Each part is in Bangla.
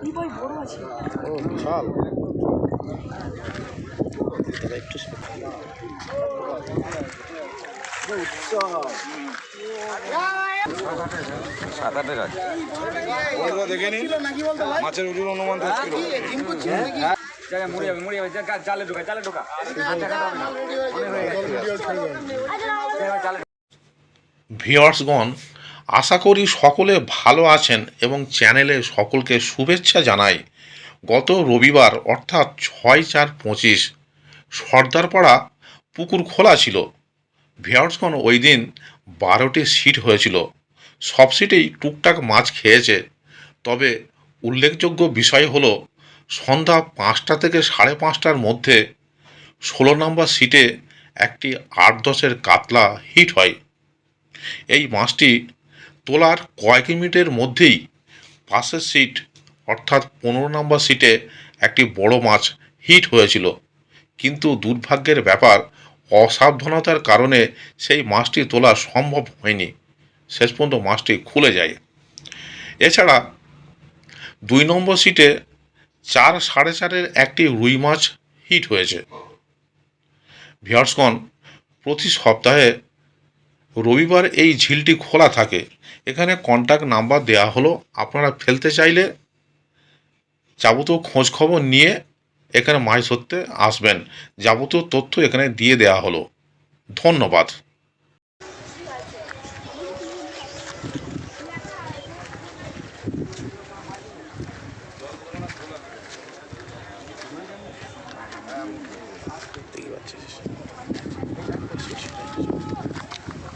ও বিশাল। একটু দেখে নি মাছের ওজন অনুমান 10 কিলো। ভিউয়ার্সগণ, আশা করি সকলে ভালো আছেন এবং চ্যানেলে সকলকে শুভেচ্ছা জানাই। গত রবিবার অর্থাৎ 6/4/25 সর্দারপাড়া পুকুর খোলা ছিল। ভিউয়ার্সগণ, ওই দিন 12টি সিট হয়েছিল। সব সিটেই টুকটাক মাছ খেয়েছে। তবে উল্লেখযোগ্য বিষয় হলো সন্ধ্যা 5টা থেকে 5:30টার মধ্যে 16 নম্বর সিটে একটি 8-10-এর কাতলা হিট হয়। এই মাছটি তোলার কয়েক মিনিটের মধ্যেই পাশের সিট অর্থাৎ 15 নম্বর সিটে একটি বড় মাছ হিট হয়েছিল, কিন্তু দুর্ভাগ্যের ব্যাপার অসাবধানতার কারণে সেই মাছটি তোলা সম্ভব হয়নি। শেষ পর্যন্ত মাছটি খুলে যায়। এছাড়া 2 নম্বর সিটে 4-4.5-এর একটি রুই মাছ হিট হয়েছে। ভিউয়ার্সগণ, প্রতি সপ্তাহে রবিবার এই ঝিলটি খোলা থাকে। এখানে কন্ট্যাক্ট নাম্বার দেওয়া হলো, আপনারা ফেলতে চাইলে যাবতীয় খোঁজ খবর নিয়ে এখানে মাছ ধরতে আসবেন। যাবতীয় তথ্য এখানে দিয়ে দেওয়া হলো। ধন্যবাদ।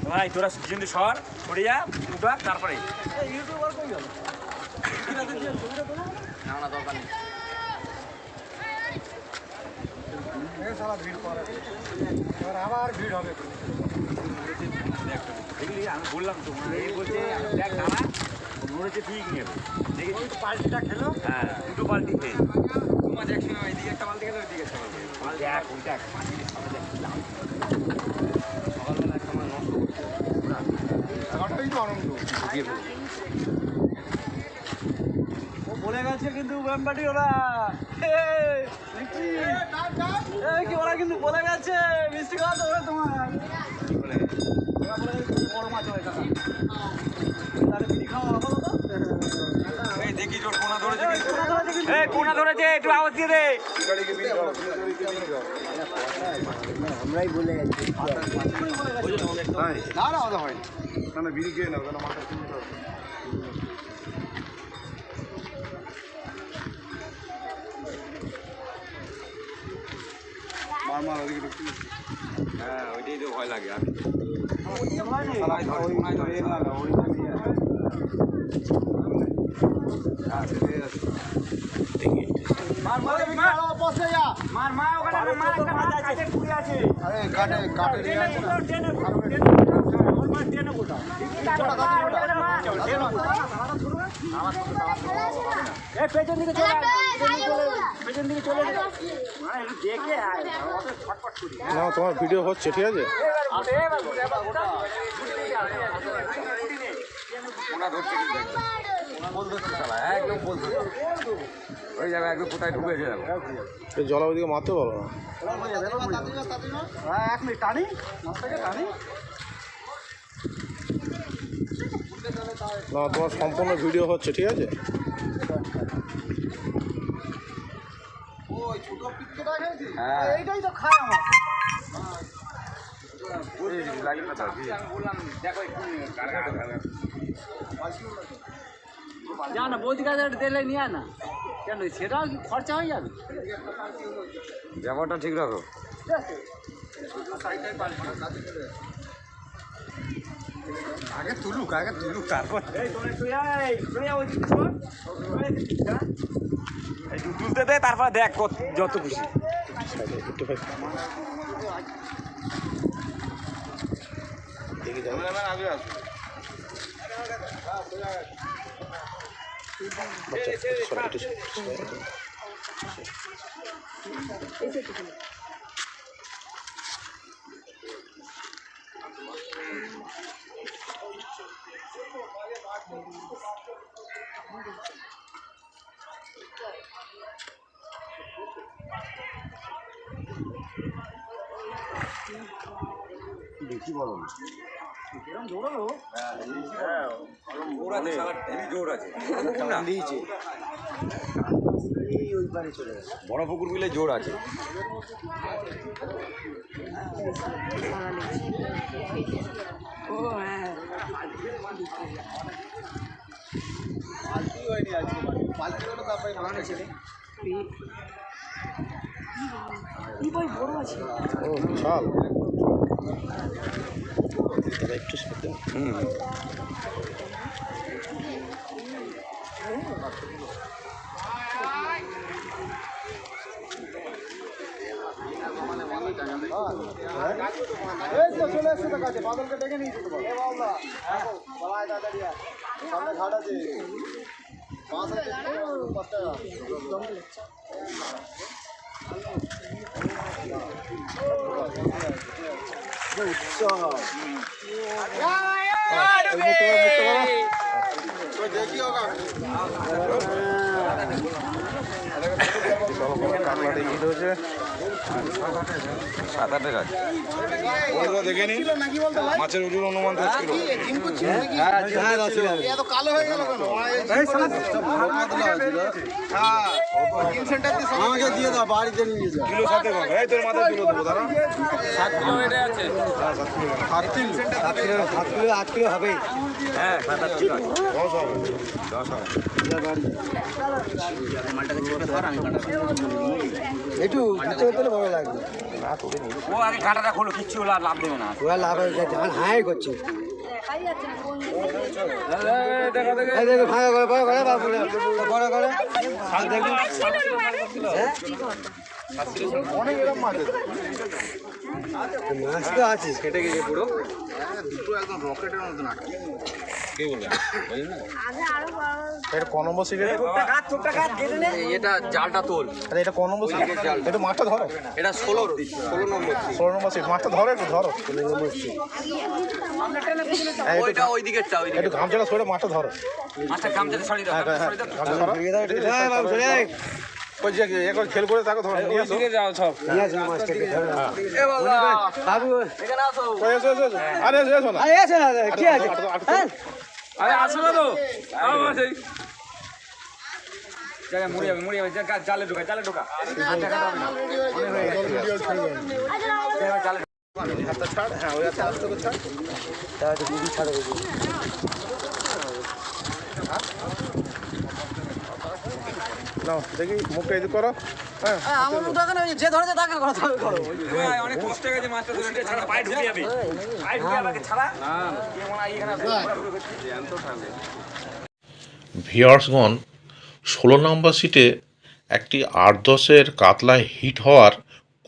ভাই তোরা কিন্তু সর পড়ে যা উঠা, তারপরে না দরকার নেই। আবার ভিড় হবে। দেখলি আমি বললাম তো, বলছে দেখ দাঁড়া, মনে হচ্ছে ঠিক নেবে। দেখেছি তো পাল্টিটা খেলো। হ্যাঁ, দুটো পাল্টি খেয়ে মাছ একসঙ্গে এদিকে একটা পাল্টি খেলো, ওইদিকে একটা পাল্টি খেলো। দেখ ওইটা সকালবেলা একটা মাছ নষ্ট করছে। ও বলে গেছে কিন্তু ব্যাম্বাটি ওরা কি ওরা কিন্তু বলে গেছে মিষ্টি খাওয়া তো তোমার বড় মাছ হয় তাহলে বিড়ি খাওয়া বলো তো। দেখি জোর কোনা ধরেছে, কোনা ধরেছে, একটু আওয়াজ দিয়ে দে। আমরাই বলে গেছি না না ওটা হয়নি। না বিড়ি খেয়ে নাও, কেন মাথা কিনতে হবে। মার ওদিকে হ্যাঁ ওইটাই তো ভয় লাগে। আর পেছন দিকে চলে দেখে না, তোমার ভিডিও হচ্ছে, ঠিক আছে। একদম ওই যাবে একদম কোথায় ঢুকেছে জল ওইদিকে মারতে পারো না। 1 মিনিট টানি টানি। না, তোমার সম্পূর্ণ ভিডিও হচ্ছে, ঠিক আছে। হ্যাঁ এইটাই তো খায় আমার। না বৌদি কাছে দিলে নিয়ে না কেন, সেটাও কি খরচা হয়ে যাবে? ব্যাপারটা ঠিক রাখো। আগে তুলুক তারপর তুলতে দে, তারপর দেখ যত খুশি। বেশি বড় না। জোর আছে, হেভি জোর আছে। বড় পুকুর গুলো জোর আছে। চলে এসছে তো কাছে, বাদলকে ডেকে নিয়েছে তো। এ বাবলা, বলাই দাদারিয়া, সামনে ঘাট আছে। মাছ আছে 5 টাকা। দেখি হোক দেখে নি মাছের ওজন অনুমান 10 কিলো। আমাকে দিয়ে দাও, বাড়িতে নিয়ে যাও। কিলো সাথে কম, এই তোর মাথায় কিলো দেবো দাঁড়া। 7 কিলো এটা আছে। 7 কিলো 8 কিলো হবে। হ্যাঁ 7-8 কিলো আছে। 10 হবে। 10 হবে। একটু ভালো লাগবে। ও আগে কাঁটাটা খোলো, কিচ্ছু হলো আর লাভ দেবে না। ওরা লাভ হয়ে যাচ্ছে, হাই করছে। অনেক এরকম মাছ তো আছে, কেটে গেছে পুরো। দুটো একদম রকেটের মতন আটকে। কে বললেন? এটা কোন নম্বর সিটে? এটা জালটা তোল। আরে এটা কোন নম্বর সিট? একটু মাছটা ধরো। এটা 16 নম্বর। 16 নম্বর সিট। মাছটা ধরো, একটু ধরো। ওইটা ওই দিকেরটা, ওই একটু গামছাটা সরে মাছটা ধরো। মাছটা গামছাতে ছড়িয়ে দাও। ওই যে একবার খেল করে তাকে ধরো, নিয়ে আসো। যাও সব। নিয়ে আসো মাছটাকে ধরো। এ বাবা বাবু এখানে আসো। ওই এসো এসো এসো। আরে এসো এসো না। আরে আছে না, কি আছে? আরে আসো না তো। সেই জায়গা মুড়ে যাবে জায়গা জালে ঢোকা জালে ঢোকা। হাতটা ছাড়, হ্যাঁ ওই হাতটা আস্তে করে ছাড়। তাহলে দিদি ছাড়ো। নাও দেখি মুখটা এদিক করো। হ্যাঁ আমার মুখ টাকা নেই, যে ধরেছে তাকে কথা করো। অনেক কষ্ট হয়ে গেছে মাছটা ধরে ছাড়া পায়ে ঢুকে যাবে। পায়ে ঢুকে যাবে ছাড়া না মনে হয় এখানে ভিউয়ার্সগণ, 16 নম্বর সিটে একটি 8-10-এর কাতলা হিট হওয়ার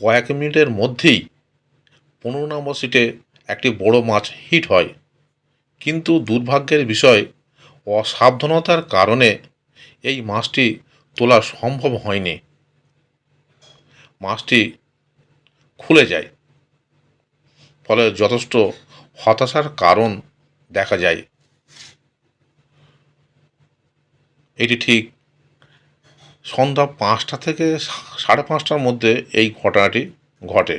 কয়েক মিনিটের মধ্যেই 15 নম্বর সিটে একটি বড় মাছ হিট হয়, কিন্তু দুর্ভাগ্যের বিষয় অসাবধানতার কারণে এই মাছটি তোলা সম্ভব হয়নি। মাছটি খুলে যায়, ফলে যথেষ্ট হতাশার কারণ দেখা যায়। এটি ঠিক সন্ধ্যা 5টা থেকে 5:30টার মধ্যে এই ঘটনাটি ঘটে।